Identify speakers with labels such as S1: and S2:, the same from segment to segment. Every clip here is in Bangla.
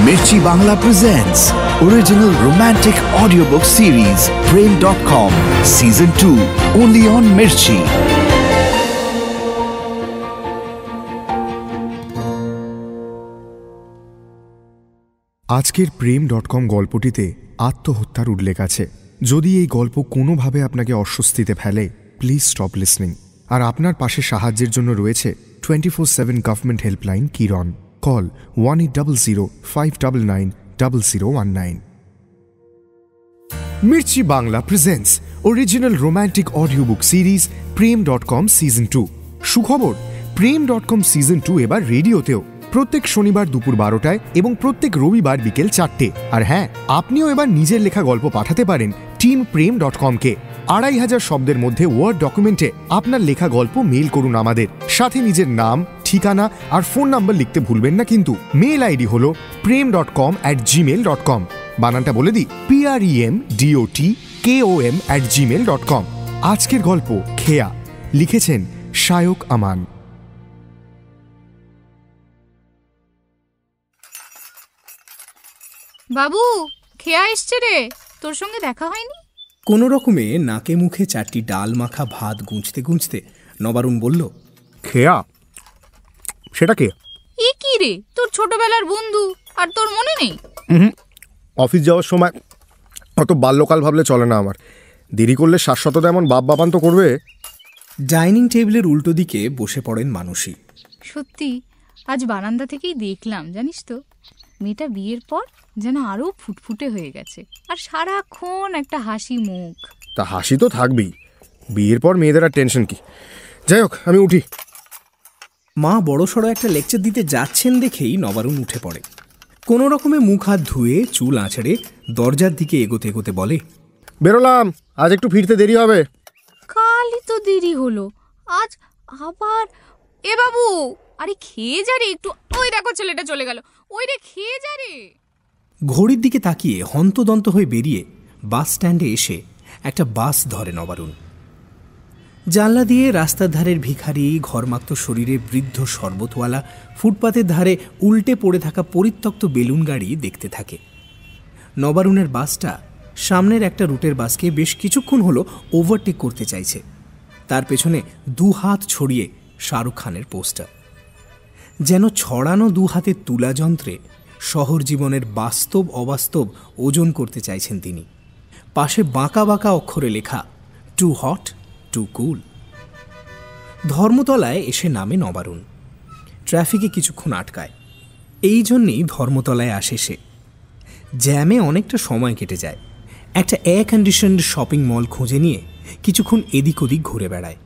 S1: Mirchi Bangla presents original romantic audiobook series Prem.com Season 2 only on Mirchi.
S2: আজকের প্রেম.com গল্পটিতে আত্মহত্যার উল্লেখ আছে। যদি এই গল্প কোনোভাবে আপনাকে অস্বস্তিতে ফেলে, প্লিজ স্টপ লিসনিং। আর আপনার পাশে সাহায্যের জন্য রয়েছে 24/7 government helpline Kiran. Call 1800-599-0019। Mirchi Bangla presents original romantic audiobook series প্রেম.com সিজন 2। সুখবর, প্রেম.com সিজন 2 এবার রেডিওতেও, প্রত্যেক শনিবার দুপুর 12টায় এবং প্রত্যেক রবিবার বিকেল 4টে। আর হ্যাঁ, আপনিও এবার নিজের লেখা গল্প পাঠাতে পারেন টিম প্রেম.com-কে। 2500 শব্দের মধ্যে ওয়ার্ড ডকুমেন্টে আপনার লেখা গল্প মেল করুন আমাদের। সাথে নিজের নাম, ঠিকানা আর ফোন নাম্বার লিখতে ভুলবেন না কিন্তু। মেল আইডি হল prem.com@gmail.com। বানানটা বলে দিই, premdotkom@gmail.com। আজকের গল্প খেয়া, লিখেছেন শায়ক আমান।
S3: বাবু, খেয়া এসছে রে, তোর সঙ্গে দেখা হয়নি?
S4: কোনো রকমে নাকে মুখে 4টি ডাল মাখা ভাত গুঁজতে গুঁজতে নবারুণ বলল,
S2: খেয়া? সেটা কে?
S3: এ কি রে, তোর ছোটবেলার বন্ধু, আর তোর মনে নেই?
S2: অফিস যাওয়ার সময় অত বাল্যকাল ভাবলে চলে না আমার। দেরি করলে শাশ্বত এমন বাপ-বাপান তো করবে।
S4: ডাইনিং টেবিলের উল্টো দিকে বসে পড়েন মানসী।
S3: সত্যি, আজ বারান্দা থেকেই দেখলাম, জানিস তো, মেয়েটা বিয়ের পর যেন আরো ফুটফুটে হয়ে গেছে, আর সারাক্ষণ একটা হাসি মুখ।
S2: তা হাসি তো থাকবেই, বিয়ের পর মেয়েদের আর টেনশন কি। যাই হোক, আমি উঠি।
S4: মা বড়সড় একটা লেকচার দিতে যাচ্ছেন দেখেই নবারুণ উঠে পড়ে। কোনো রকমে মুখ হাত ধুয়ে চুল আঁচড়ে দরজার দিকে এগোতে এগোতে বলে,
S2: বেরোলাম, আজ একটু ফিরতে দেরি হবে।
S3: কালই তো দেরি হলো, আজ আবার? এ বাবু, আরে খেয়ে যা রে একটু। ওই দেখো ছেলেটা চলে গেল, ওই রে, খেয়ে যা রে।
S4: ঘড়ির দিকে তাকিয়ে হন্তদন্ত হয়ে বেরিয়ে বাস স্ট্যান্ডে এসে একটা বাস ধরে নবারুণ। জানলা দিয়ে রাস্তার ধারের ভিখারি, ঘরমাক্ত শরীরে বৃদ্ধ শরবতওয়ালা ফুটপাতের ধারে উল্টে পড়ে থাকা পরিত্যক্ত বেলুন গাড়ি দেখতে থাকে। নবারুণের বাসটা সামনের একটা রুটের বাসকে বেশ কিছুক্ষণ হলো ওভারটেক করতে চাইছে। তার পেছনে 2 হাত ছড়িয়ে শাহরুখ খানের পোস্টার। যেন ছড়ানো 2 হাতের তুলা যন্ত্রে শহর জীবনের বাস্তব অবাস্তব ওজন করতে চাইছেন তিনি। পাশে বাঁকা বাঁকা অক্ষরে লেখা, টু হট টু কুল। ধর্মতলায় এসে নামে নবারুণ। ট্রাফিকে কিছুক্ষণ আটকায়, এই জন্যেই ধর্মতলায় আসে সে। জ্যামে অনেকটা সময় কেটে যায়। একটা এয়ার কন্ডিশনড শপিং মল খুঁজে নিয়ে কিছুক্ষণ এদিক ওদিক ঘুরে বেড়ায়।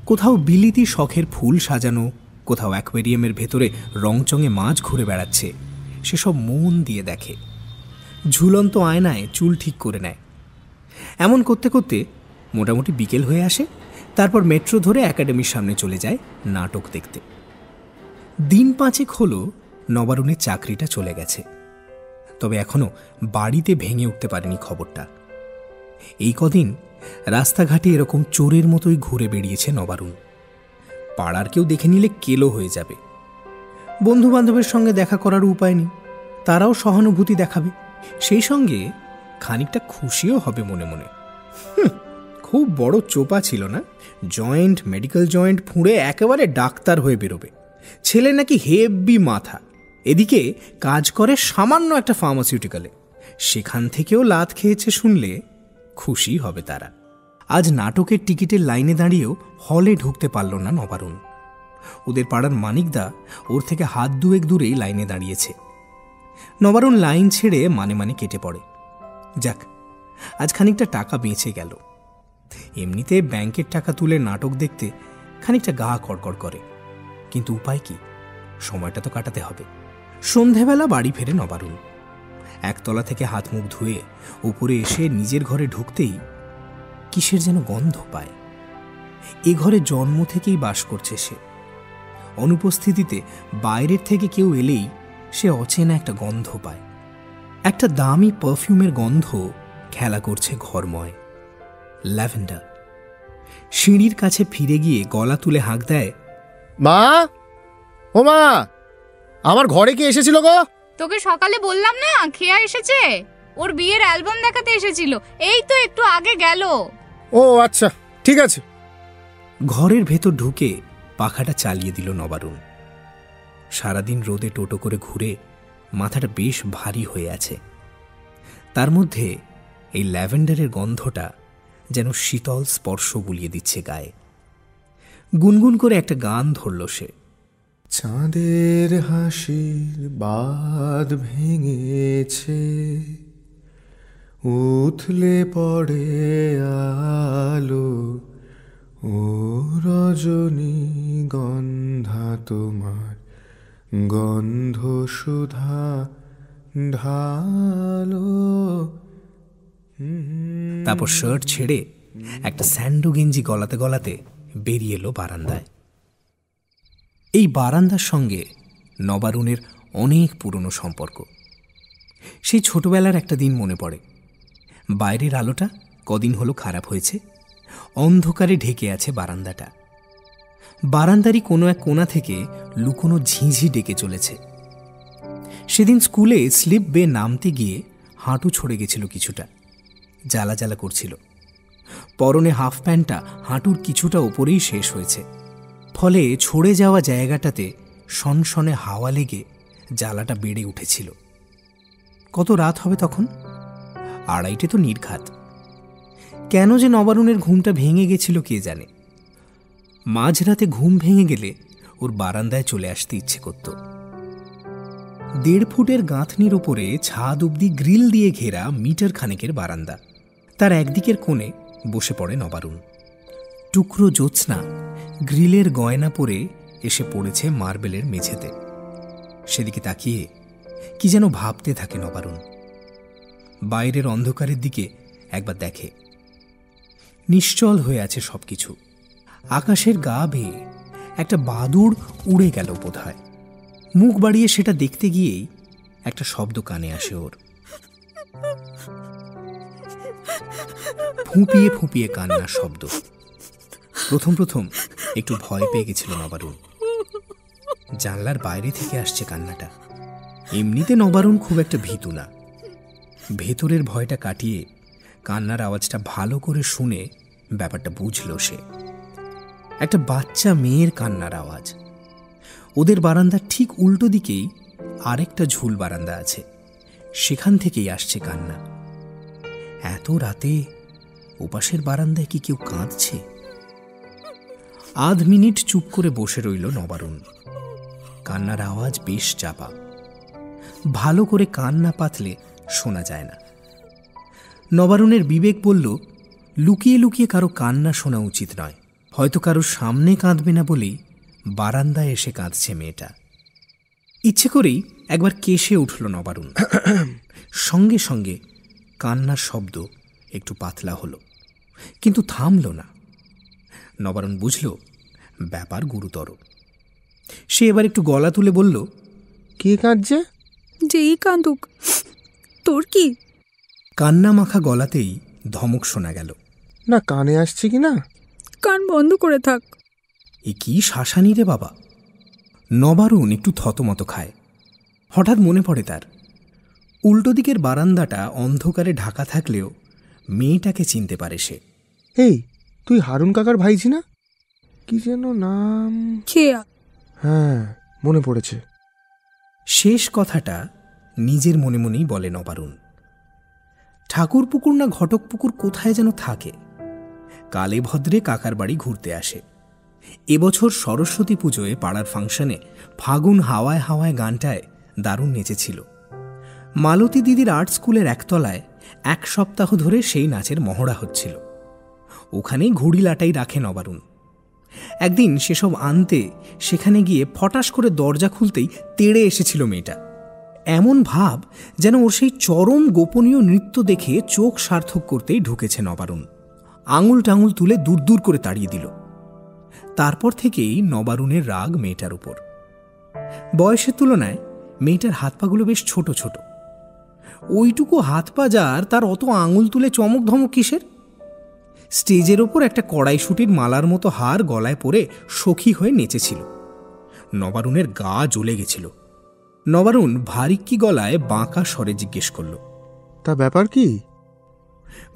S4: কোথাও বিলিতি শখের ফুল সাজানো, কোথাও অ্যাকোয়ারিয়ামের ভেতরে রংচঙে মাছ ঘুরে বেড়াচ্ছে, সেসব মন দিয়ে দেখে। ঝুলন্ত আয়নায় চুল ঠিক করে নেয়। এমন করতে করতে মোটামুটি বিকেল হয়ে আসে। তারপর মেট্রো ধরে একাডেমির সামনে চলে যায় নাটক দেখতে। দিন 5 হলো নবারুণের চাকরিটা চলে গেছে, তবে এখনো বাড়িতে ভেঙে উঠতে পারেনি খবরটা। এই কদিন রাস্তাঘাটে এরকম চোরের মতোই ঘুরে বেরিয়েছে নবারুণ। পাড়ার কেউ দেখে নিলে কেলো হয়ে যাবে। বন্ধু বান্ধবের সঙ্গে দেখা করার উপায় নেই, তারাও সহানুভূতি দেখাবে, সেই সঙ্গে খানিকটা খুশিও হবে মনে মনে। খুব বড় চোপা ছিল না, জয়েন্ট, মেডিকেল জয়েন্ট ফুঁড়ে একেবারে ডাক্তার হয়ে বেরোবে। ছেলে নাকি হেভি মাথা, এদিকে কাজ করে সামান্য একটা ফার্মাসিউটিক্যালে, সেখান থেকেও লাত খেয়েছে শুনলে খুশি হবে তারা। আজ নাটকের টিকিটের লাইনে দাঁড়িয়েও হলে ঢুকতে পারল না নবারুণ। ওদের পাড়ার মানিকদা ওর থেকে হাত 2 দূরেই লাইনে দাঁড়িয়েছে। নবারুণ লাইন ছেড়ে মানে মানে কেটে পড়ে। যাক, আজ খানিকটা টাকা বেঁচে গেল। এমনিতে ব্যাংকের টাকা তুলে নাটক দেখতে খানিকটা গা কড়কড় করে, কিন্তু উপায় কি, সময়টা তো কাটাতে হবে। সন্ধেবেলা বাড়ি ফেরে নবারুণ। একতলা থেকে হাত মুখ ধুয়ে উপরে এসে নিজের ঘরে ঢুকতেই কিসের যেন গন্ধ পায়। এ ঘরে জন্ম থেকেই বাস করছে সে। অনুপস্থিতিতে বাইরের থেকে কেউ এলেই সে অচেনা একটা গন্ধ পায়। একটা দামি পারফিউমের গন্ধ খেলা করছে ঘরময়, ল্যাভেন্ডার। সিঁড়ির কাছে ফিরে গিয়ে গলা তুলে হাঁক দেয়,
S2: মা, ও মা, আমার ঘরে কি এসেছিল গো?
S3: তোকে সকালে বললাম না, খেয়া এসেছে, ওর বিয়ের অ্যালবাম দেখাতে এসেছিল, এই তো একটু আগে গেল।
S2: ও আচ্ছা, ঠিক আছে।
S4: ঘরের ভেতর ঢুকে পাখাটা চালিয়ে দিল নবারুণ। সারাদিন রোদে টোটো করে ঘুরে মাথাটা বেশ ভারী হয়ে আছে। তার মধ্যে এই ল্যাভেন্ডারের গন্ধটা যেন শীতল স্পর্শ বুলিয়ে দিচ্ছে গায়ে। গুনগুন করে একটা গান ধরল সে।
S2: চাঁদের হাসির বাঁধ ভেঙেছে, উথলে পড়ে আলো, ও রজনী গন্ধা তোমার গন্ধ সুধা ঢালো।
S4: তারপর শার্ট ছেড়ে একটা স্যান্ডো গেঞ্জি গলাতে গলাতে বেরিয়ে এলো বারান্দায়। এই বারান্দার সঙ্গে নবারুণের অনেক পুরনো সম্পর্ক। সেই ছোটবেলার একটা দিন মনে পড়ে। বাইরের আলোটা কদিন হলো খারাপ হয়েছে, অন্ধকারে ঢেকে আছে বারান্দাটা। বারান্দারই কোনো এক কোণা থেকে লুকোনো ঝিঁঝি ডেকে চলেছে। সেদিন স্কুলে স্লিপ বে নামতে গিয়ে হাঁটু ছড়ে গেছিল কিছুটা, জ্বালা জ্বালা করছিল। পরনে হাফ প্যান্টটা হাঁটুর কিছুটা ওপরেই শেষ হয়েছে, ফলে ছড়ে যাওয়া জায়গাটাতে সনসনে হাওয়া লেগে জ্বালাটা বেড়ে উঠেছিল। কত রাত হবে তখন? 2:30 তো নির্ঘাত। কেন যে নবারুণের ঘুমটা ভেঙে গেছিল কে জানে। মাঝরাতে ঘুম ভেঙে গেলে ওর বারান্দায় চলে আসতে ইচ্ছে করত। 1.5 ফুটের গাঁথনির ওপরে ছাদ অব্দি গ্রিল দিয়ে ঘেরা মিটার খানেকের বারান্দা। তার একদিকের কোণে বসে পড়ে নবারুণ। টুকরো জ্যোৎস্না গ্রিলের গয়না পরে এসে পড়েছে মার্বেলের মেঝেতে। সেদিকে তাকিয়ে কি যেন ভাবতে থাকে নবারুণ। বাইরের অন্ধকারের দিকে একবার দেখে, নিশ্চল হয়ে আছে সবকিছু। আকাশের গা বেয়ে একটা বাদুড় উড়ে গেল বোধহয়। মুখ বাড়িয়ে সেটা দেখতে গিয়েই একটা শব্দ কানে আসে ওর। ফুঁপিয়ে ফুঁপিয়ে কান্নার শব্দ। প্রথম প্রথম একটু ভয় পেয়ে গেছিল নবারুণ। জানলার বাইরে থেকে আসছে কান্নাটা। এমনিতে নবারুণ খুব একটা ভীতু না। ভেতরের ভয়টা কাটিয়ে কান্নার আওয়াজটা ভালো করে শুনে ব্যাপারটা বুঝল সে। একটা বাচ্চা মেয়ের কান্নার আওয়াজ। ওদের বারান্দার ঠিক উল্টো দিকেই আরেকটা ঝুল বারান্দা আছে, সেখান থেকেই আসছে কান্না। এত রাতে ওপাশের বারান্দায় কি কেউ কাঁদছে? আধ মিনিট চুপ করে বসে রইল নবারুণ। কান্নার আওয়াজ বেশ চাপা, ভালো করে কান না পাতলে শোনা যায় না। নবারুণের বিবেক বলল, লুকিয়ে লুকিয়ে কারো কান্না শোনা উচিত নয়। হয়তো কারো সামনে কাঁদবে না বলেই বারান্দায় এসে কাঁদছে মেয়েটা। ইচ্ছে করেই একবার কেশে উঠল নবারুণ। সঙ্গে সঙ্গে কান্নার শব্দ একটু পাতলা হলো, কিন্তু থামল না। নবারুণ বুঝল ব্যাপার গুরুতর। সে এবার একটু গলা তুলে বলল,
S2: কে কাঁদছে?
S5: যেই কাঁদুক, তোর কি?
S4: কান্না মাখা গলাতেই ধমক শোনা গেল,
S2: না কানে আসছে কি না?
S5: কান বন্ধ করে থাক।
S4: এ কি শাসানি রে বাবা! নবারুণ একটু থতমত খায়। হঠাৎ মনে পড়ে তার, উল্টো দিকের বারান্দাটা অন্ধকারে ঢাকা থাকলেও মেয়েটাকে চিনতে পারে সে।
S2: এই, তুই হারুন কাকার ভাইজি না? কি যেন নাম?
S5: খেয়া।
S2: হ্যাঁ, মনে পড়েছে।
S4: শেষ কথাটা নিজের মনে মনেই বলে নবারুণ। ঠাকুর পুকুর না ঘটক পুকুর কোথায় যেন থাকে। কালে ভদ্রে কাকার বাড়ি ঘুরতে আসে। এবছর সরস্বতী পুজোয় পাড়ার ফাংশনে ফাগুন হাওয়ায় হাওয়ায় গানটায় দারুণ নেচেছিল। মালতী দিদির আর্ট স্কুলের একতলায় 1 সপ্তাহ ধরে সেই নাচের মহড়া হচ্ছিল। ওখানেই ঘুড়ি লাটাই রাখে নবারুণ। একদিন সেসব আনতে সেখানে গিয়ে ফটাস করে দরজা খুলতেই তেড়ে এসেছিল মেয়েটা। এমন ভাব যেন ওর সেই চরম গোপনীয় নৃত্য দেখে চোখ সার্থক করতেই ঢুকেছে নবারুণ। আঙুল টাঙুল তুলে দূর দূর করে তাড়িয়ে দিল। তারপর থেকেই নবারুণের রাগ মেয়েটার উপর। বয়সের তুলনায় মেয়েটার হাত পাগুলো বেশ ছোট ছোট। ওইটুকু হাত পা যার, তার অত আঙুল তুলে চমক ধমক কিসের? স্টেজের ওপর একটা কড়াইশুটির মালার মতো হার গলায় পরে সখী হয়ে নেচেছিল। নবারুণের গা জ্বলে গেছিল। নবারুণ ভারিক্কি গলায় বাঁকা স্বরে জিজ্ঞেস করল,
S2: তা ব্যাপার কি?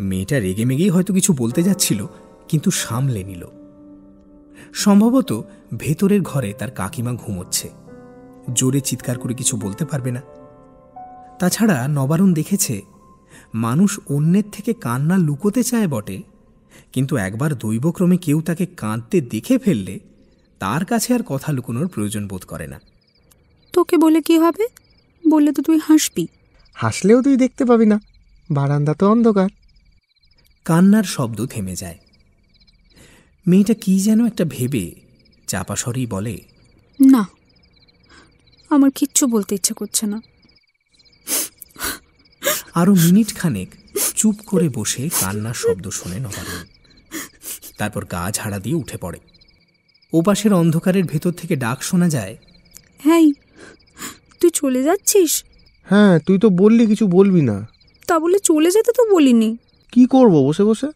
S4: মেয়েটা রেগে মেগেই হয়তো কিছু বলতে যাচ্ছিল, কিন্তু সামলে নিল। সম্ভবত ভেতরের ঘরে তার কাকিমা ঘুমোচ্ছে, জোরে চিৎকার করে কিছু বলতে পারবে না। তাছাড়া নবারুণ দেখেছে মানুষ অন্যের থেকে কান্না লুকোতে চায় বটে, কিন্তু একবার দৈবক্রমে কেউ তাকে কাঁদতে দেখে ফেললে তার কাছে আর কথা লুকোনোর প্রয়োজন বোধ করে না।
S5: তোকে বলে কি হবে? বললে তো তুই হাসবি।
S2: হাসলেও তুই দেখতে পাবি না, বারান্দা তো অন্ধকার।
S4: কান্নার শব্দ থেমে যায়। মেয়েটা কি যেন একটা ভেবে চাপা স্বরেই বলে,
S5: না, আমার কিচ্ছু বলতে ইচ্ছে করছে না।
S4: আরো মিনিট খানেক চুপ করে বসে কান্নার শব্দ শুনে নবারুণ। তারপর গা ঝাড়া দিয়ে উঠে পড়ে। ওপাশের অন্ধকারের ভেতর থেকে ডাক শোনা যায়,
S5: হ্যাঁ, তুই চলে যাচ্ছিস?
S2: হ্যাঁ, তুই তো বললি কিছু বলবি না।
S5: তা বলে চলে যেতে তো বলিনি।
S2: কি করব বসে বসে?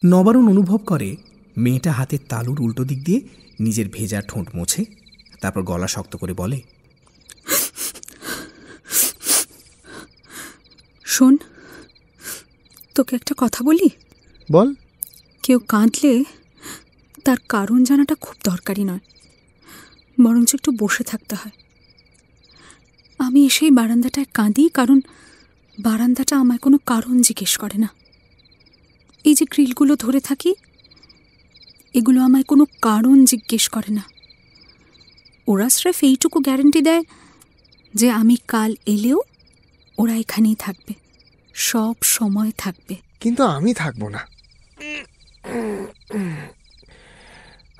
S4: নবারুণ অনুভব করে মেয়েটা হাতের তালুর উল্টো দিক দিয়ে নিজের ভেজা ঠোঁট মোছে, তারপর গলা শক্ত করে বলে,
S5: শোন, তোকে একটা কথা বলি।
S2: বল।
S5: কেউ কাঁদলে তার কারণ জানাটা খুব দরকারি নয়, বরঞ্চ একটু বসে থাকতে হয়। আমি এসেই বারান্দাটায় কাঁদি, কারণ বারান্দাটা আমায় কোনো কারণ জিজ্ঞেস করে না। এই যে গ্রিলগুলো ধরে থাকি, এগুলো আমায় কোনো কারণ জিজ্ঞেস করে না। ওরা স্রেফ এইটুকু গ্যারান্টি দেয় যে আমি কাল এলেও ওরা এখানেই থাকবে, সব সময় থাকবে।
S2: কিন্তু আমি থাকবো না,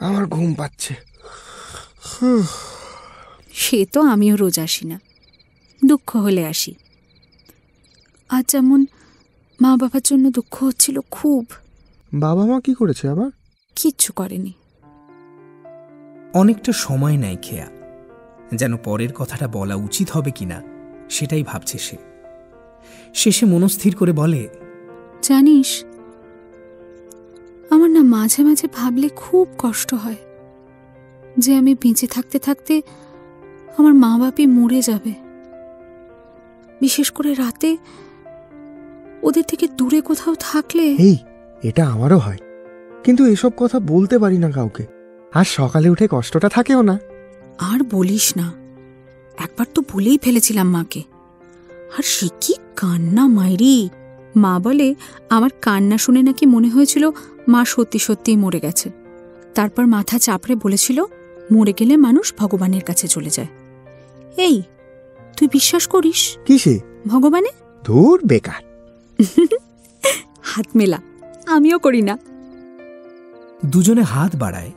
S2: আমার ঘুম পাচ্ছে।
S5: সে তো আমিও রোজ আসি না, দুঃখ হলে আসি। আজ যেমন মা বাবার জন্য দুঃখ হচ্ছিল খুব।
S2: বাবা মা কি করেছে আবার?
S5: কিচ্ছু করেনি।
S4: অনেকটা সময় নেয় খেয়া, যেন পরের কথাটা বলা উচিত হবে কিনা সেটাই ভাবছে সে। শেষে মনস্থির করে বলে,
S5: জানিস, আমার না মাঝে মাঝে ভাবলে খুব কষ্ট হয় যে আমি বেঁচে থাকতে থাকতে আমার মা বাপই মরে যাবে। বিশেষ করে রাতে ওদের থেকে দূরে কোথাও থাকলে।
S2: এই, এটা আমারও হয়, কিন্তু এসব কথা বলতে পারি না কাউকে। আর সকালে উঠে কষ্টটা থাকেও না।
S5: আর বলিস না, একবার তো বলেই ফেলেছিলাম মাকে, আর সে কি কান্না মাইরি। মা বলে আমার কান্না শুনে নাকি মনে হয়েছিল মা সত্যি সত্যিই মরে গেছে। তারপর মাথা চাপড়ে বলেছিল মরে গেলে মানুষ ভগবানের কাছে চলে যায়। এই, তুই বিশ্বাস করিস?
S2: কিসে?
S5: ভগবানে।
S2: ধুর, বেকার।
S5: হাত মেলা। আমিও করি না।
S4: দুজনে হাত বাড়ায়,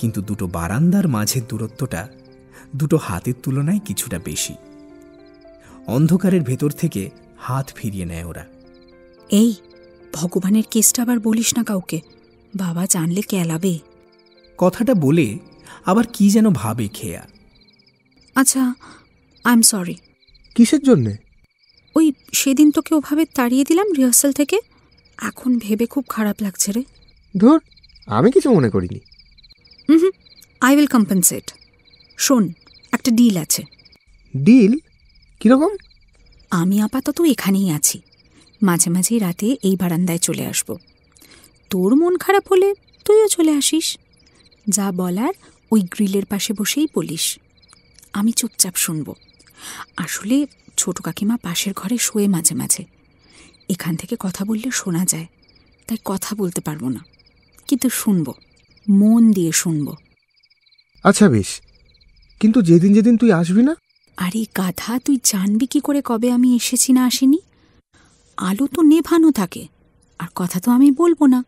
S4: কিন্তু দুটো বারান্দার মাঝের দূরত্বটা দুটো হাতের তুলনায় কিছুটা বেশি। অন্ধকারের ভেতর থেকে হাত ফিরিয়ে নেয় ওরা।
S5: এই, ভগবানের কেসটা আবার বলিস না কাউকে, বাবা জানলে কেলাবে।
S4: কথাটা বলে আবার কি যেন ভাবে খেয়া।
S5: আচ্ছা, আই এম সরি।
S2: কিসের জন্যে?
S5: ওই সেদিন তোকে ওভাবে তাড়িয়ে দিলাম রিহার্সাল থেকে, এখন ভেবে খুব খারাপ লাগছে রে।
S2: ধুর, আমি কিছু মনে করিনি।
S5: I will compensate. শোন, একটা ডিল আছে।
S2: ডিল? কিরকম?
S5: আমি আপাতত এখানেই আছি, মাঝে মাঝে রাতে এই বারান্দায় চলে আসব। তোর মন খারাপ হলে তুইও চলে আসিস। যা বলার ওই গ্রিলের পাশে বসেই বলিস, আমি চুপচাপ শুনব। আসলে ছোট কাকিমা পাশের ঘরে শোয়ে মাঝে মাঝে, এখান থেকে কথা বললে শোনা যায়, তাই কথা বলতে পারবো না, কিন্তু শুনব, মন দিয়ে শুনব।
S2: আচ্ছা বেশ, কিন্তু যেদিন যেদিন তুই আসবি না।
S5: আরে গাধা, তুই জানবি কি করে কবে আমি এসেছি না আসিনি? আলো তো নেভানো থাকে, আর কথা তো আমি বলবো না।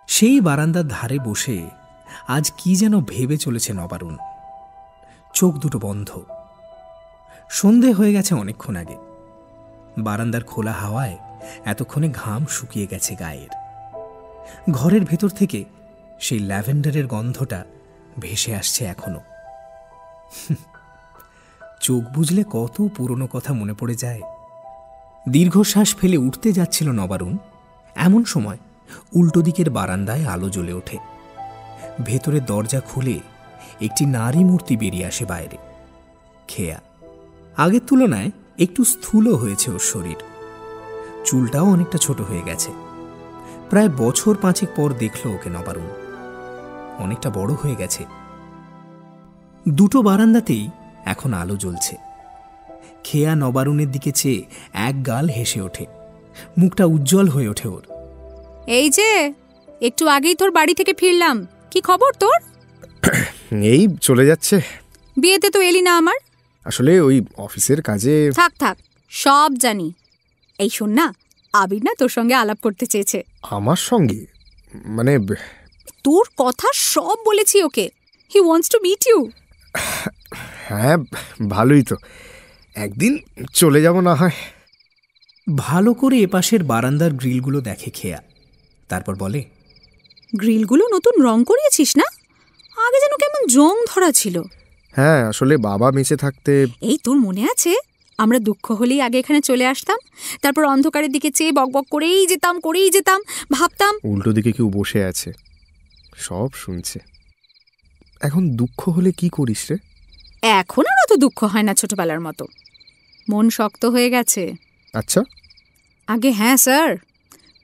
S4: সেই বারান্দার ধারে বসে আজ কি যেন ভেবে চলেছে নবারুণ। চোখ দুটো বন্ধ। সন্ধে হয়ে গেছে অনেকক্ষণ আগে। বারান্দার খোলা হাওয়ায় এতক্ষণে ঘাম শুকিয়ে গেছে গায়ের। ঘরের ভেতর থেকে সেই ল্যাভেন্ডারের গন্ধটা ভেসে আসছে এখনো। চোখ বুঝলে কত পুরনো কথা মনে পড়ে যায়। দীর্ঘশ্বাস ফেলে উঠতে যাচ্ছিল নবারুণ, এমন সময় উল্টো দিকের বারান্দায় আলো জ্বলে ওঠে। ভেতরের দরজা খুলে একটি নারী মূর্তি বেরিয়ে আসে বাইরে। খেয়া। আগের তুলনায় একটু স্থূল হয়েছে ওর শরীর, চুলটাও অনেকটা ছোট হয়ে গেছে। প্রায় বছর 5 পর দেখল ওকে নবারুণ, অনেকটা বড় হয়ে গেছে। দুটো বারান্দাতেই এখন আলো জ্বলছে। খেয়া নবারুণের দিকে চেয়ে এক গাল হেসে ওঠে, মুখটা উজ্জ্বল হয়ে ওঠে ওর।
S5: এই যে একটু আগেই তোর বাড়ি থেকে ফিরলাম, কি খবর তোর?
S2: এই চলে যাচ্ছে।
S5: বিয়েতে তো এলি না আমার।
S2: আসলে ওই অফিসের কাজে।
S5: থাক থাক, সব জানি। এই শোন না, আবির না তোর সঙ্গে আলাপ করতে চেয়েছে।
S2: আমার সঙ্গে? মানে
S5: তোর কথা সব বলেছি ওকে। He wants to meet you.
S2: হ্যাঁ, ভালোই তো, একদিন চলে যাব না হয়।
S4: ভালো করে এপাশের বারান্দার গ্রিলগুলো দেখে খেয়া, তারপর বলে,
S5: গ্রিলগুলো নতুন রং করিয়েছিস না? আগে যেন কেমন জং ধরা ছিল।
S2: হ্যাঁ, আসলে বাবা বেঁচে থাকতে।
S5: এই তোর মনে আছে আমরা দুঃখ হলেই আগে এখানে চলে আসতাম, তারপর অন্ধকারের দিকে চেয়ে বকবক করেই যেতাম, ভাবতাম
S2: উল্টো দিকে কেউ বসে আছে, সব শুনছে। এখন দুঃখ হলে কি করিস রে?
S5: এখন আর অত দুঃখ হয় না ছোটবেলার মতো, মন শক্ত হয়ে গেছে।
S2: আচ্ছা।
S5: আগে হ্যাঁ স্যার,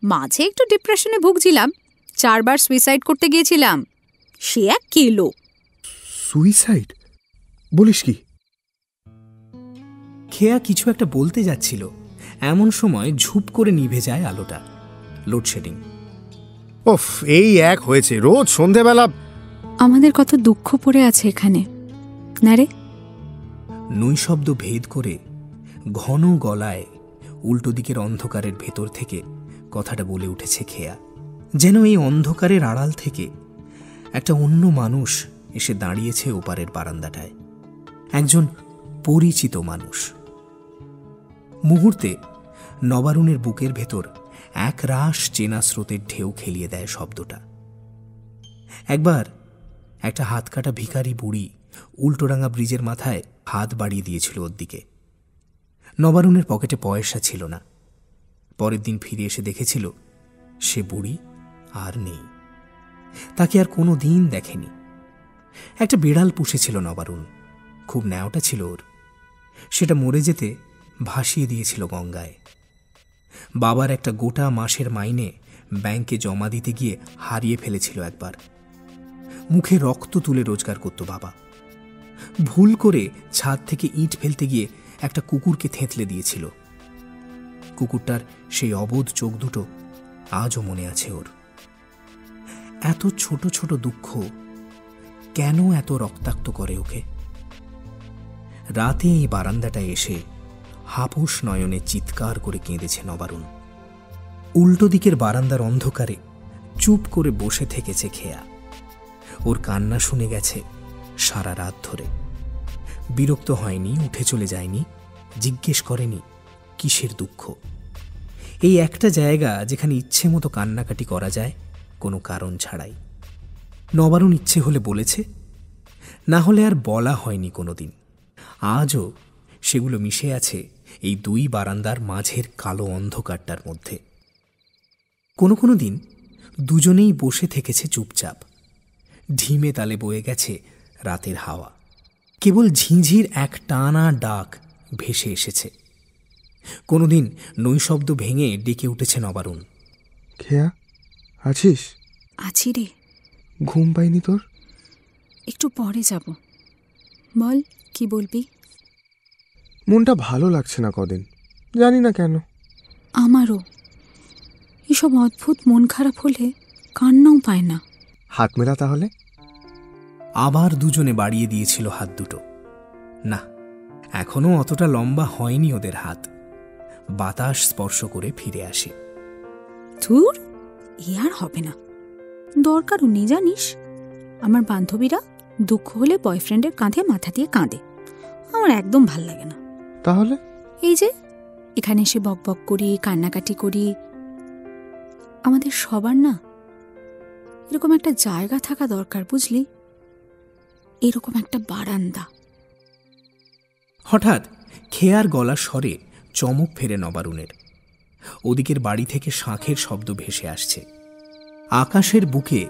S5: মাঝে একটু ডিপ্রেশনে ভুগছিলাম, 4 বার সুইসাইড করতে গিয়েছিলাম। সে এক কেলো।
S2: সুইসাইড বলিস কি?
S4: খেয়া কিছু একটা বলতে যাচ্ছিল, এমন সময় ঝুপ করে নিভে যায় আলোটা। লোডশেডিং।
S2: ওফ, এই এক হয়েছে রোজ সন্ধেবেলা।
S5: আমাদের কত দুঃখ পড়ে আছে এখানে, না রে?
S4: নৈশব্দ ভেদ করে ঘন গলায় উল্টো দিকের অন্ধকারের ভেতর থেকে কথাটা বলে উঠেছে খেয়া, যেন এই অন্ধকারের আড়াল থেকে একটা অন্য মানুষ এসে দাঁড়িয়েছে ওপারের বারান্দাটায়, একজন পরিচিত মানুষ। মুহূর্তে নবারুণের বুকের ভেতর এক রাশ চেনা স্রোতের ঢেউ খেলিয়ে দেয় শব্দটা। একবার একটা হাত কাটা ভিখারি বুড়ি উল্টোডাঙ্গা ব্রিজের মাথায় হাত বাড়িয়ে দিয়েছিল ওর দিকে। নবারুণের পকেটে পয়সা ছিল না। পরের দিন ফিরে এসে দেখেছিল সে বুড়ি আর নেই, তাকে আর কোনো দিন দেখেনি। একটা বিড়াল পুষেছিল নবারুণ, খুব ন্যাওটা ছিল ওর। সেটা মরে যেতে ভাসিয়ে দিয়েছিল গঙ্গায়। বাবার একটা গোটা মাসের মাইনে ব্যাংকে জমা দিতে গিয়ে হারিয়ে ফেলেছিল একবার। মুখে রক্ত তুলে রোজগার করত বাবা। ভুল করে ছাদ থেকে ইট ফেলতে গিয়ে একটা কুকুরকে থেঁতলে দিয়েছিল। কুকুরটার সেই অবোধ চোখ দুটো আজও মনে আছে ওর। এত ছোট ছোট দুঃখ কেন এত রক্তাক্ত করে ওকে? রাতে এই বারান্দাটায় এসে হাপুস নয়নে চিৎকার করে কেঁদেছে নবারুণ। উল্টো দিকের বারান্দার অন্ধকারে চুপ করে বসে থেকেছে খেয়া। ওর কান্না শুনে গেছে সারা রাত ধরে। বিরক্ত হয়নি, উঠে চলে যায়নি, জিজ্ঞেস করেনি কিসের দুঃখ। এই একটা জায়গা যেখানে ইচ্ছে মতো কান্নাকাটি করা যায় কোনো কারণ ছাড়াই। নবারুণ ইচ্ছে হলে বলেছে, না হলে আর বলা হয়নি কোনোদিন। আজও সেগুলো মিশে আছে এই দুই বারান্দার মাঝের কালো অন্ধকারটার মধ্যে। কোনো কোনো দিন দুজনেই বসে থেকেছে চুপচাপ। ঢিমে তালে বয়ে গেছে রাতের হাওয়া, কেবল ঝিঁঝির এক টানা ডাক ভেসে এসেছে। কোনোদিন নৈশব্দ ভেঙে ডেকে উঠেছে নবারুণ,
S2: খেয়া আছিস?
S5: আছি রে।
S2: ঘুম পাইনি তোর?
S5: একটু পরে যাব। বল, কি বলবি?
S2: মনটা ভালো লাগছে না কদিন, জানি না কেন।
S5: আমারও এসব অদ্ভুত মন খারাপ হলে কান্নাও পায় না।
S2: হাত মেলা তাহলে।
S4: আবার দুজনে বাড়িয়ে দিয়েছিল হাত দুটো। না, এখনো অতটা লম্বা হয়নি ওদের হাত। বাতাস স্পর্শ করে ফিরে আসে।
S5: ধুর, এ আর হবে না। দরকারও নেই জানিস। আমার বান্ধবীরা দুঃখ হলে বয়ফ্রেন্ডের কাঁধে মাথা দিয়ে কাঁদে, আমার একদম ভাল লাগে না।
S2: তাহলে
S5: এই যে এখানে এসে বকবক করি, কান্নাকাটি করি। আমাদের সবার না এরকম একটা জায়গা থাকা দরকার, বুঝলি? এরকম একটা বারান্দা।
S4: হঠাৎ খেয়ার গলার স্বরে চমক ফেরে নবারুণের। ওদিকের বাড়ি থেকে শাঁখের শব্দ ভেসে আসছে। আকাশের বুকে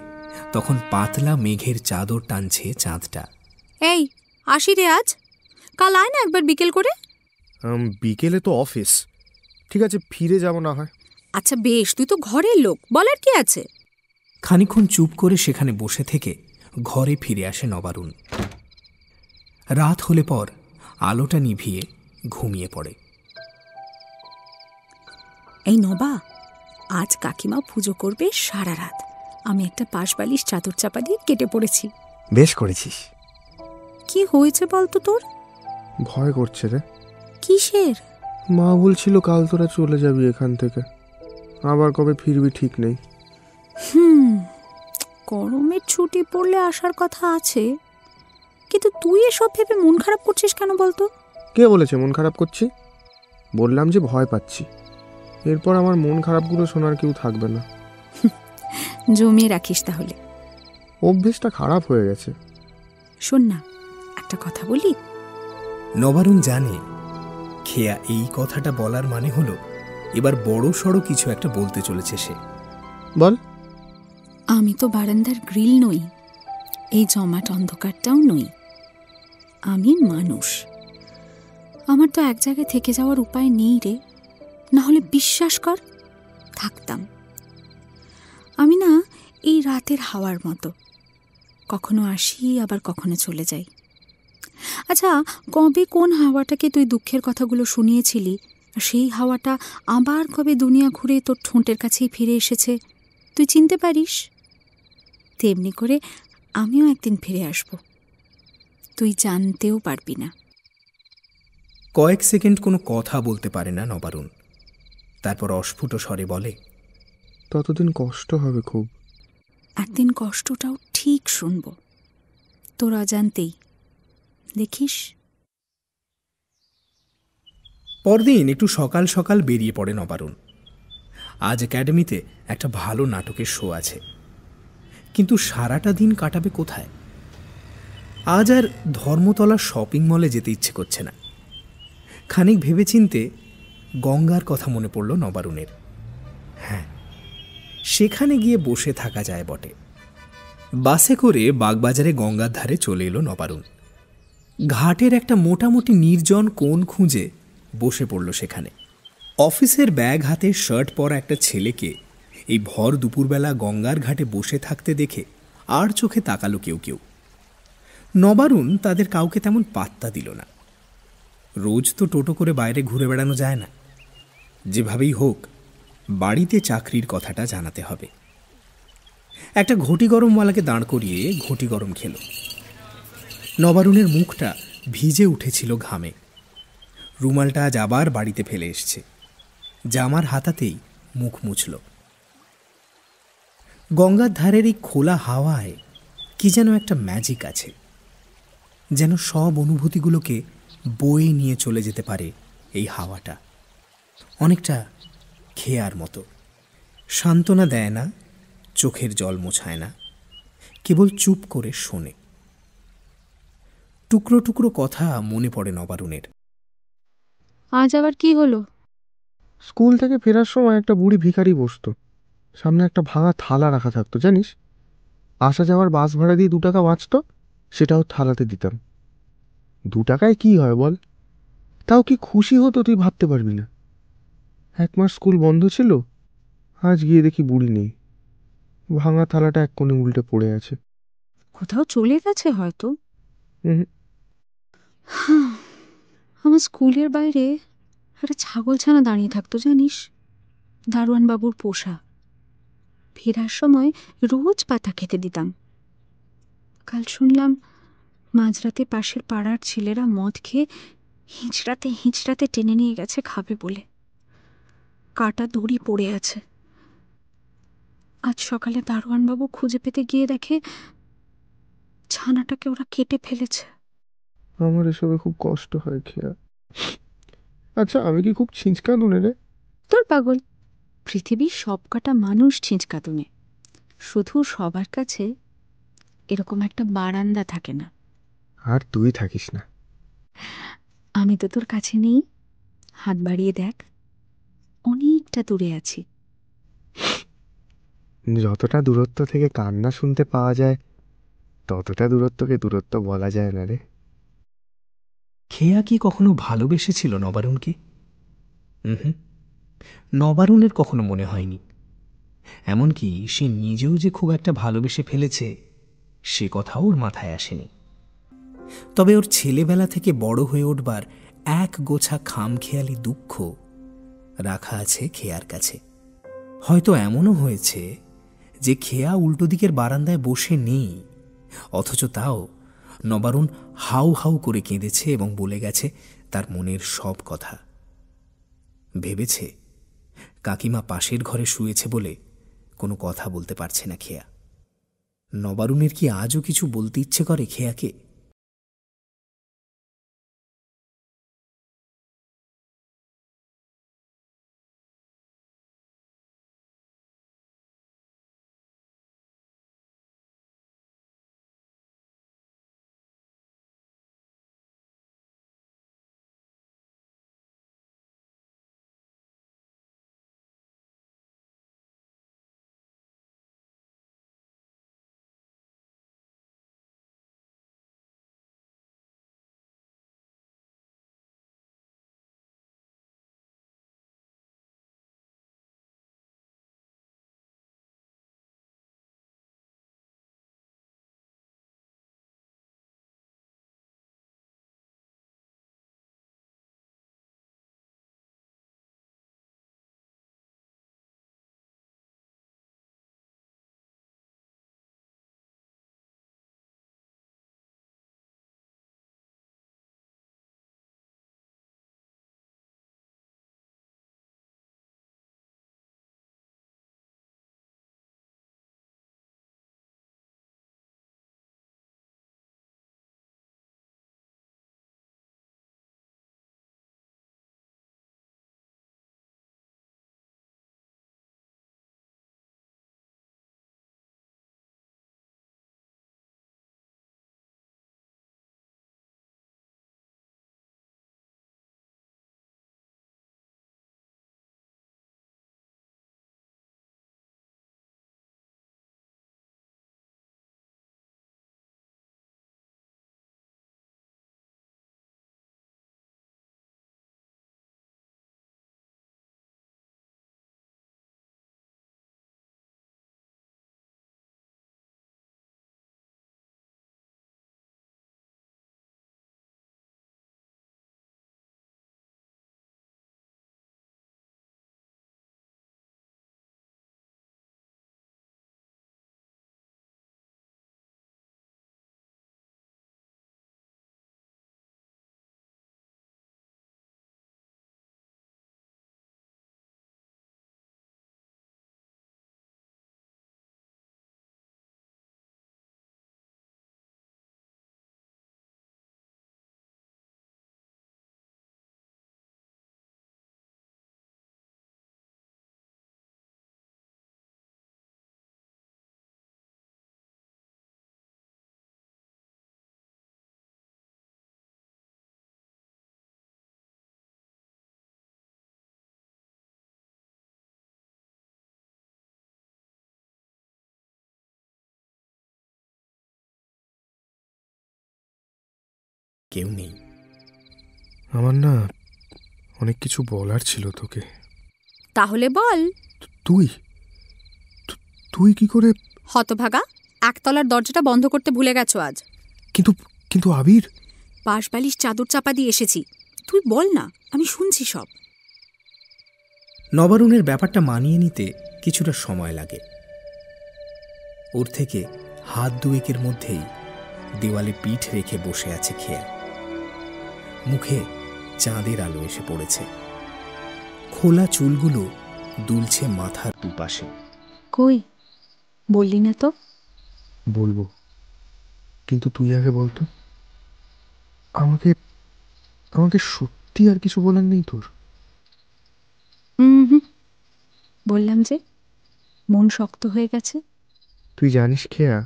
S4: তখন পাতলা মেঘের চাদর টানছে চাঁদটা।
S5: এই আসি রে আজ, কাল আয় না একবার বিকেল করে।
S2: বিকেলে তো অফিস। ঠিক আছে, ফিরে যাব না হয়।
S5: আচ্ছা বেশ, তুই তো ঘরের লোক, বলার কি আছে।
S4: খানিকক্ষণ চুপ করে সেখানে বসে থেকে ঘরে ফিরে আসে নবারুণ। রাত হলে পর আলোটা নিভিয়ে ঘুমিয়ে পড়ে।
S5: এই নবা, আজ কাকিমা পুজো করবে সারা রাত। আমি একটা পাশবালিশ চাদর চাপা দিয়ে কেটে পড়েছি।
S2: বেশ করেছিস।
S5: কি হয়েছে বলতো তোর?
S2: ভয় করছে রে।
S5: কিসের?
S2: মা বলছিল কাল তোরা চলে যাবি এখান থেকে, আবার কবে ফিরবি ঠিক নেই।
S5: গরমের ছুটি পড়লে আসার কথা আছে, কিন্তু তুই এসব ভেবে মন খারাপ করছিস কেন বলতো?
S2: কে বলেছে মন খারাপ করছি? বললাম যে ভয় পাচ্ছি। এরপর আমার মন খারাপগুলো শোনার কেউ থাকবে না।
S5: জমিয়ে রাখিস তাহলে।
S2: অভ্যেসটা খারাপ হয়ে গেছে।
S5: শোন না, একটা কথা বলি।
S4: নবারুণ জানে খেয়া এই কথাটা বলার মানে হলো এবার বড় সড়ো কিছু একটা বলতে চলেছে সে।
S2: বল।
S5: আমি তো বারান্দার গ্রিল নই, এই জমাট অন্ধকারটাও নই। আমি মানুষ। আমার তো এক জায়গায় থেকে যাওয়ার উপায় নেই রে, না হলে বিশ্বাস কর থাকতাম। আমি না এই রাতের হাওয়ার মতো, কখনো আসি আবার কখনো চলে যাই। আচ্ছা, কবে কোন হাওয়াটাকে তুই দুঃখের কথাগুলো শুনিয়েছিলি, আর সেই হাওয়াটা আবার কবে দুনিয়া ঘুরে তোর ঠোঁটের কাছেই ফিরে এসেছে তুই চিনতে পারিস? তেমনি করে আমিও একদিন ফিরে আসব, তুই জানতেও পারবি না।
S4: কয়েক সেকেন্ড কোনো কথা বলতে পারে না নবারুণ। তারপর অস্ফুট স্বরে বলে,
S2: ততদিন কষ্ট হবে খুব।
S5: একদিন কষ্টটাও ঠিক শুনব, তোর অজান্তেই, দেখিস।
S4: পরদিন একটু সকাল সকাল বেরিয়ে পড়ে নবারুণ। আজ একাডেমিতে একটা ভালো নাটকের শো আছে, কিন্তু সারাটা দিন কাটাবে কোথায়? আজ আর ধর্মতলা শপিং মলে যেতে ইচ্ছে করছে না। খানিক ভেবেচিন্তে গঙ্গার কথা মনে পড়ল নবারুণের। হ্যাঁ, সেখানে গিয়ে বসে থাকা যায় বটে। বাসে করে বাগবাজারে গঙ্গার ধারে চলে এলো নবারুণ। ঘাটের একটা মোটামুটি নির্জন কোণ খুঁজে বসে পড়ল সেখানে। অফিসের ব্যাগ হাতে শার্ট পরা একটা ছেলেকে এই ভর দুপুরবেলা গঙ্গার ঘাটে বসে থাকতে দেখে আর চোখে তাকালো কেউ কেউ। নবারুণ তাদের কাউকে তেমন পাত্তা দিল না। রোজ তো টোটো করে বাইরে ঘুরে বেড়ানো যায় না। যেভাবেই হোক বাড়িতে চাকরির কথাটা জানাতে হবে। একটা ঘটি গরমওয়ালাকে দাঁড় করিয়ে ঘটি গরম খেল। নবারুণের মুখটা ভিজে উঠেছিল ঘামে। রুমালটা আজ আবার বাড়িতে ফেলে এসছে। জামার হাতাতেই মুখ মুছল। গঙ্গার ধারের এই খোলা হাওয়ায় কি যেন একটা ম্যাজিক আছে, যেন সব অনুভূতিগুলোকে বয়ে নিয়ে চলে যেতে পারে এই হাওয়াটা। অনেকটা খেয়ার মতো, সান্ত্বনা দেয় না, চোখের জল মোছায় না, কেবল চুপ করে শোনে। টুকরো টুকরো কথা মনে পড়ে নবারুণের।
S5: আজ আবার কি হলো?
S2: স্কুল থেকে ফেরার সময় একটা বুড়ি ভিখারি বসতো, সামনে একটা ভাঙা থালা রাখা থাকতো জানিস। আসা যাওয়ার বাস ভাড়া দিয়ে 2 টাকা বাঁচত, সেটাও থালাতে দিতাম। 2 টাকায় কি হয় বল? তাও কি খুশি হতো তুই ভাবতে পারবি না। 1 মাস স্কুল বন্ধ ছিল, আজ গিয়ে দেখি বুড়ি নেই, ভাঙা থালাটা এক কোণে উল্টে পড়ে আছে।
S5: কোথাও চলে গেছে হয়তো।
S2: হুম।
S5: আমার স্কুলের বাইরে একটা ছাগলছানা দাঁড়িয়ে থাকতো জানিস, দারোয়ান বাবুর পোষা। ফেরার সময় রোজ পাতা খেতে দিতাম। কাল শুনলাম মাঝরাতে পাশের পাড়ার ছেলেরা মদ খেয়ে হিঁচড়াতে হিঁচড়াতে টেনে নিয়ে গেছে খাবে বলে। কাটা দড়ি পড়ে আছে। আজ সকালে দারোয়ান বাবু খুঁজে পেতে গিয়ে দেখে ছানাটাকে ওরা কেটে ফেলেছে।
S2: আমার এসবে খুব কষ্ট হয় খেয়া। আচ্ছা, আমি কি খুব ছিঁচকাঁদুনে রে?
S5: তোর পাগল, পৃথিবীর সব কটা মানুষ ছিঁচকাতুনে। শুধু সবার কাছে এরকম একটা বারান্দা থাকে না।
S2: আর তুই থাকিস না।
S5: আমি তো তোর কাছে নেই, হাত বাড়িয়ে দেখ, অনেকটা দূরে আছি।
S2: যতটা দূরত্ব থেকে কান্না শুনতে পাওয়া যায়, ততটা দূরত্বকে দূরত্ব বলা যায় না রে।
S4: খেয়া কি কখনো ভালোবেসেছিল নবারুণকে? হুম, নবারুণের কখনো মনে হয়নি। এমনকি সে নিজেও যে খুব একটা ভালোবেসে ফেলেছে সে কথাও ওর মাথায় আসেনি। তবে ওর ছেলেবেলা থেকে বড় হয়ে উঠবার এক গোছা খামখেয়ালি দুঃখ রাখা আছে খেয়ার কাছে। হয়তো এমনও হয়েছে যে খেয়া উল্টো দিকের বারান্দায় বসে নেই, অথচ তাও নবারুণ হাউ হাউ করে কেঁদেছে এবং বলে গেছে তার মনের সব কথা। ভেবেছে কাকিমা পাশের ঘরে শুয়েছে বলে কোনো কথা বলতে পারছে না খেয়া। নবারুণের কি আজও কিছু বলতে ইচ্ছে করে খেয়াকে? কেউ নেই।
S2: আমার না অনেক কিছু বলার ছিল তোকে।
S5: তাহলে বল।
S2: তুই তুই কি করে?
S5: হতভাগা, একতলার দরজাটা বন্ধ করতে ভুলে গেছো আজ।
S2: কিন্তু কিন্তু আবির।
S5: পাশ বালিশ চাদর চাপা দিয়ে এসেছি, তুই বল না, আমি শুনছি সব।
S4: নবারুণের ব্যাপারটা মানিয়ে নিতে কিছুটা সময় লাগে। ওর থেকে হাত দুয়েকের মধ্যেই দেওয়ালে পিঠ রেখে বসে আছে খেয়া। মুখে চাঁদের আলো এসে পড়েছে, খোলা চুলগুলো দুলছে মাথার দুপাশে।
S5: কই বললি না তো?
S2: বলবো, কিন্তু তুই আগে বলতো। আমাকে আমাকে সত্যি আর কিছু বলার নেই তোর?
S5: হুম, বললাম যে মন শক্ত হয়ে গেছে।
S2: তুই জানিস খেয়া,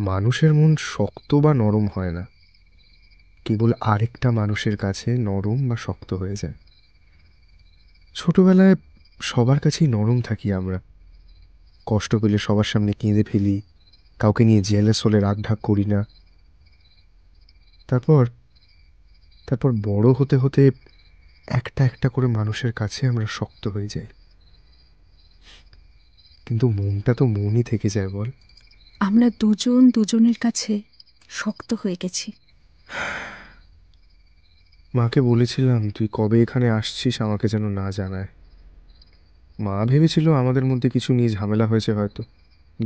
S2: মানুষের মন শক্ত বা নরম হয় না, কেবল আরেকটা মানুষের কাছে নরম বা শক্ত হয়ে যায়। ছোটবেলায় সবার কাছেই নরম থাকি আমরা, কষ্ট পেলে সবার সামনে কেঁদে ফেলি, কাউকে নিয়ে জেলাস হলে রাগ ঢাক করি না। তারপর তারপর বড় হতে হতে একটা একটা করে মানুষের কাছে আমরা শক্ত হয়ে যাই, কিন্তু মনটা তো মনই থেকে যায় বল।
S5: আমরা দুজন দুজনের কাছে শক্ত হয়ে গেছি।
S2: মাকে বলেছিলাম তুই কবে এখানে আসছিস আমাকে যেন না জানায়। মা ভেবেছিল আমাদের মধ্যে কিছু নিয়ে ঝামেলা হয়েছে, হয়তো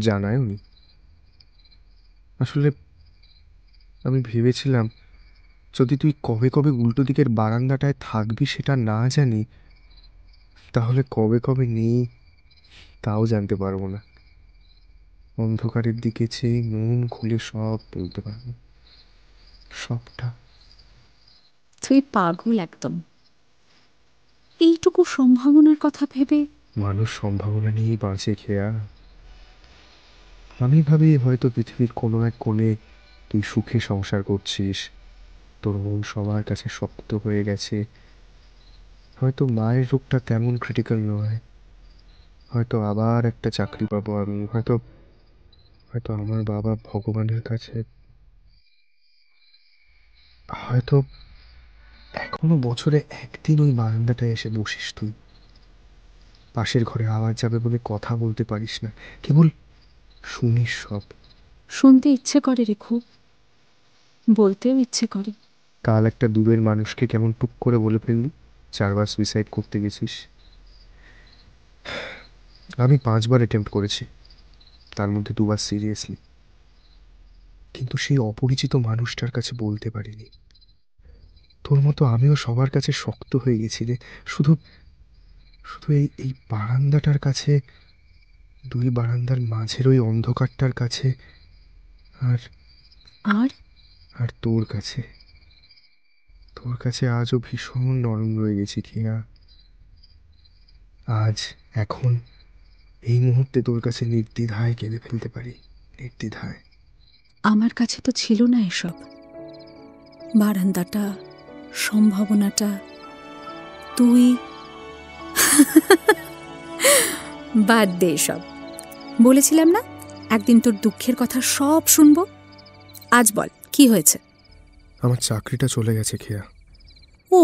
S2: জানায়ও নি। আসলে আমি ভেবেছিলাম যদি তুই কবে কবে উল্টো দিকের বারান্দাটায় থাকবি সেটা না জানি, তাহলে কবে কবে নেই তাও জানতে পারবো না। অন্ধকারের দিকে চেয়ে মন খুলে সব বলতে পারবো, সবটা।
S5: তুই পাগল একদম। এইটুকু সম্ভাবনার কথা ভেবে।
S2: মানুষ সম্ভাবনা নিয়েই বাঁচে খেয়া। আমি ভাবি হয়তো পৃথিবীর কোনো এক কোণে তুই সুখে সংসার করছিস, তোর মন সবার কাছে শক্ত হয়ে গেছে। হয়তো মায়ের রোগটা তেমন ক্রিটিক্যাল নয়, হয়তো আবার একটা চাকরি পাবো আমি, হয়তো হয়তো আমার বাবা ভগবানের কাছে, হয়তো এখনো বছরে একদিন ওই বারান্দাটায় এসে বসিস তুই। পাশের ঘরে আওয়াজ যাবে বলে কথা বলতে পারিস না, কেবল শুনিস সব।
S5: শুনতে ইচ্ছে করে রে খুব, বলতেও ইচ্ছে করে।
S2: কাল একটা দূরের মানুষকে কেমন টুক করে বলে ফেললি 4 বার সুইসাইড করতে গেছিস। আমি 5 বার অ্যাটেম্প্ট করেছি, তার মধ্যে 2 বার সিরিয়াসলি, কিন্তু সেই অপরিচিত মানুষটার কাছে বলতে পারিনি। তোর মতো আমিও সবার কাছে শক্ত হয়ে গেছি রে, শুধু শুধু এই এই বারান্দাটার কাছে, 2 বারান্দার মাঝের ওই অন্ধকারটার কাছে, আর
S5: আর
S2: আর তোর কাছে। তোর কাছে আজও ভীষণ নরম রয়ে গেছি খেয়া। আজ, এখন, এই মুহূর্তে তোর কাছে নির্দ্বিধায় কেঁদে ফেলতে পারি, নির্দ্বিধায়।
S5: আমার কাছে তো ছিল না এসব। বারান্দাটা, সম্ভাবনাটা, তুই। বাদ দে এসব। বলেছিলাম না একদিন তোর দুঃখের কথা সব শুনবো। আজ বল কি হয়েছে?
S2: আমার চাকরিটা চলে গেছে খেয়া।
S5: ও,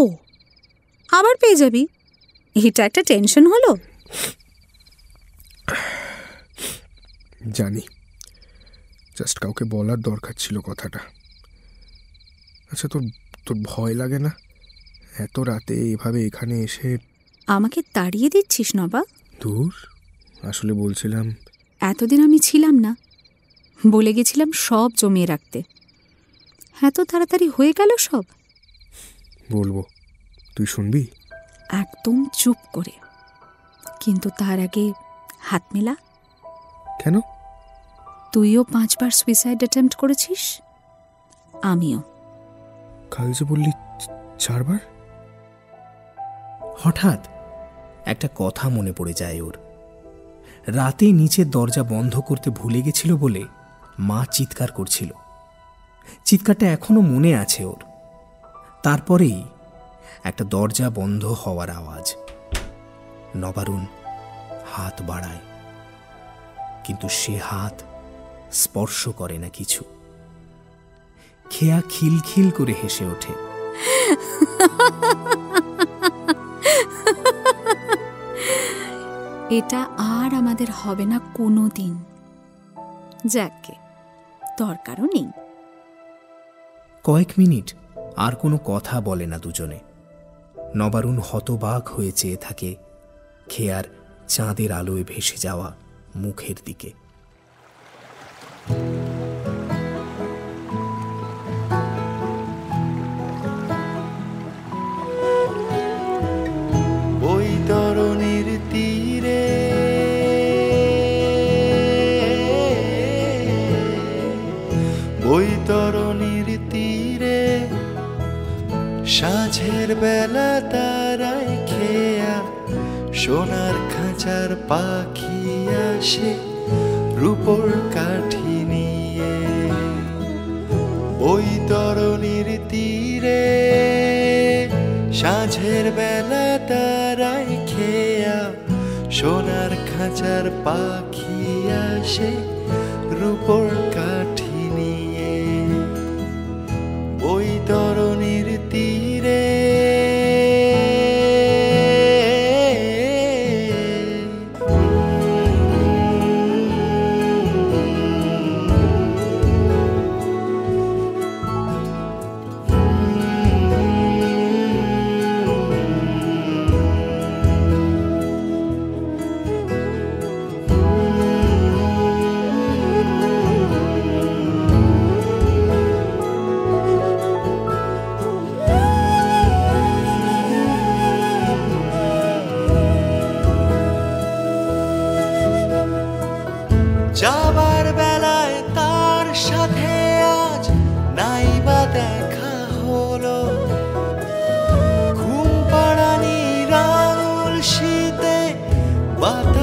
S5: আবার পেয়ে যাবি? এটা একটা টেনশন হলো।
S2: জানি, জাস্ট কাউকে বলার দরকার ছিল কথাটা। আচ্ছা, তোর তোর ভয় লাগে না এত রাতে এভাবে এখানে এসে?
S5: আমাকে তাড়িয়ে দিচ্ছিস নবা?
S2: দূর, আসলে বলছিলাম
S5: এতদিন আমি ছিলাম না, বলে গেছিলাম সব জমিয়ে রাখতে। এত তাড়াতাড়ি হয়ে গেল সব।
S2: বলবো, তুই শুনবি?
S5: একদম চুপ করে, কিন্তু তার আগে হাত মেলা।
S2: কেন?
S5: তুইও 5 বার সুইসাইড অ্যাটেম্প্ট করেছিস, আমিও।
S2: কাল যে বললি 4 বার।
S4: হঠাৎ একটা কথা মনে পড়ে যায় ওর। রাতে নিচের দরজা বন্ধ করতে ভুলে গেছিল বলে মা চিৎকার করছিল। চিৎকারটা এখনো মনে আছে ওর। তারপরেই একটা দরজা বন্ধ হওয়ার আওয়াজ। নবারুণ হাত বাড়ায়, কিন্তু সে হাত স্পর্শ করে না কিছু। খেয়া খিলখিল করে হেসে ওঠে।
S5: এটা আর আমাদের হবে না কোনো দিন। যাকে দরকারও নেই।
S4: কয়েক মিনিট আর কোনো কথা বলে না দুজনে। নবারুণ হতবাক হয়ে চেয়ে থাকে খেয়ার চাঁদের আলোয় ভেসে যাওয়া মুখের দিকে।
S6: বৈতরণীর তীরে বৈতরণীর তীরে সাঁঝের বেলা তারায় খেয়া সোনার খাঁচার পাখি আসে রূপোর কাঠি নিয়ে। বৈতরণীর তীরে সাঁঝের বেলা তারায় খেয়া সোনার খাঁচার পাখি আসে রূপোর কাঠি নিয়ে। বৈতরণীর তীরে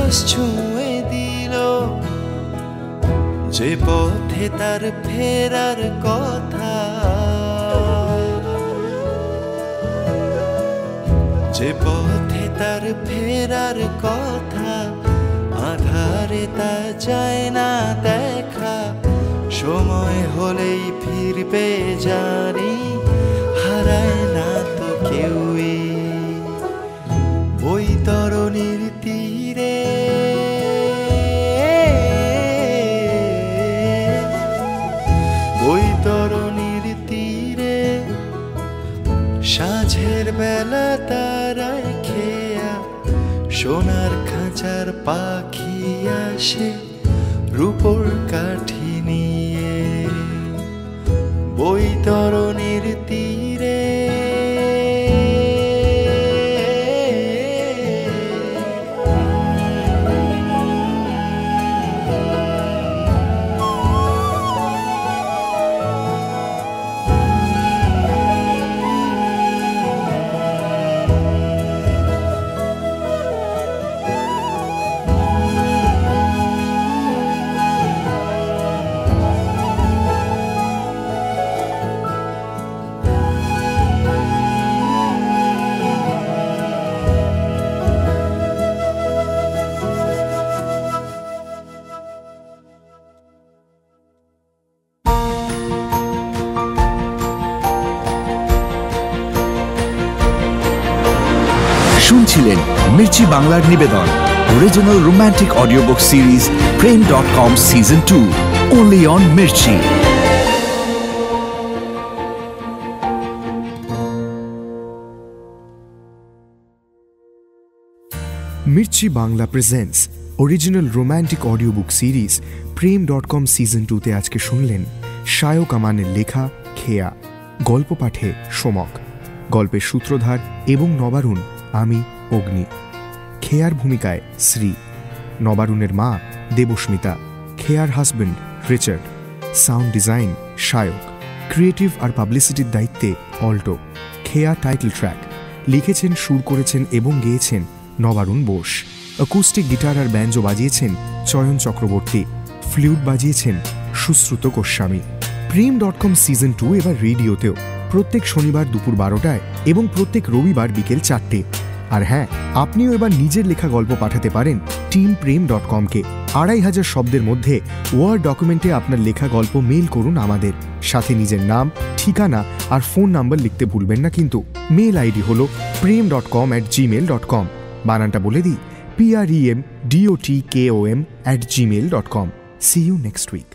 S6: দিবস ছুঁয়ে দিল, যে পথে তার ফেরার কথা, যে পথে তার ফেরার কথা, আধারে তা যায় না দেখা। সময় হলেই ফিরবে জানি, হারায় না তো কেউই বৈতরণীর তীরে। বৈতরণীর তীরে সাঁঝের বেলা তারায় খেয়া, সোনার খাঁচার পাখি আসে রূপোর কাঠি নিয়ে। বৈতরণীর তীরে
S1: শুনছিলেন মির্চি বাংলার নিবেদন original romantic audio book series প্রেম.com season 2 only on Mirchi.
S2: Mirchi Bangla presents original romantic audio book series প্রেম.com সিজন 2তে আজকে শুনলেন শায়ক আমানের লেখা খেয়া। গল্প পাঠে সোমক, গল্পের সূত্রধার এবং নবারুণ আমি অগ্নি। খেয়ার ভূমিকায় শ্রী, নবারুণের মা দেবস্মিতা, খেয়ার husband Richard. Sound design Sayak, creative আর পাবলিসিটির দায়িত্বে অল্টো। খেয়া টাইটেল ট্র্যাক লিখেছেন, সুর করেছেন এবং গেয়েছেন নবারুণ বোস। অ্যাকুস্টিক গিটার আর ব্যাঞ্জো বাজিয়েছেন চয়ন চক্রবর্তী। ফ্লুট বাজিয়েছেন সুশ্রুত গোস্বামী। প্রেম.com সিজন 2 এবার রেডিওতেও, প্রত্যেক শনিবার দুপুর 12টায় এবং প্রত্যেক রবিবার বিকেল 4টে। আর হ্যাঁ, আপনিও এবার নিজের লেখা গল্প পাঠাতে পারেন টিম প্রেম.com-কে। 2500 শব্দের মধ্যে ওয়ার্ড ডকুমেন্টে আপনার লেখা গল্প মেইল করুন আমাদের। সাথে নিজের নাম, ঠিকানা আর ফোন নাম্বার লিখতে ভুলবেন না কিন্তু। মেইল আইডি হল prem.com@gmail.com। বানানটা বলে দিই, premdotkom@gmail.com। See you next week.